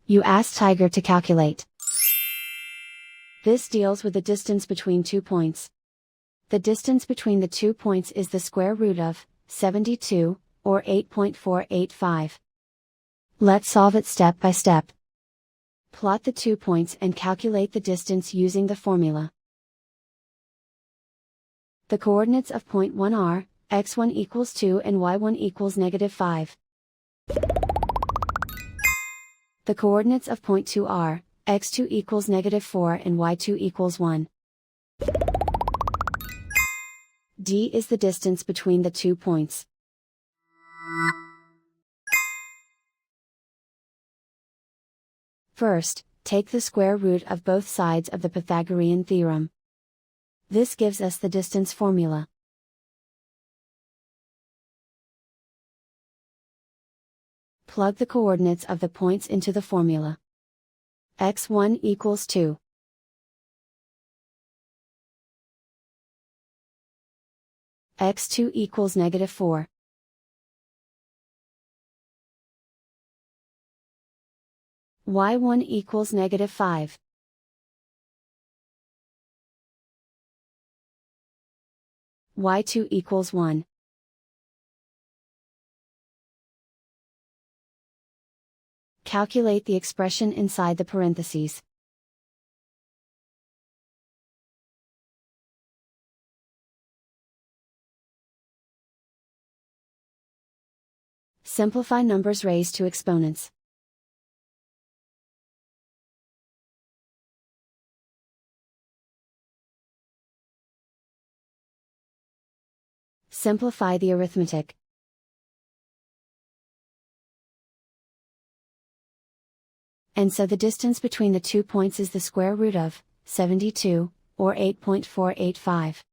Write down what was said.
You ask Tiger to calculate. This deals with the distance between 2 points. The distance between the 2 points is the square root of 72, or 8.485. Let's solve it step by step. Plot the 2 points and calculate the distance using the formula. The coordinates of point 1 are, x1 equals 2 and y1 equals -5. The coordinates of point 2 are, x2 equals -4 and y2 equals 1. D is the distance between the 2 points. First, take the square root of both sides of the Pythagorean theorem. This gives us the distance formula. Plug the coordinates of the points into the formula. x1 equals 2. x2 equals -4. y1 equals -5. y2 equals 1. Calculate the expression inside the parentheses. Simplify numbers raised to exponents. Simplify the arithmetic. And so the distance between the 2 points is the square root of 72, or 8.485.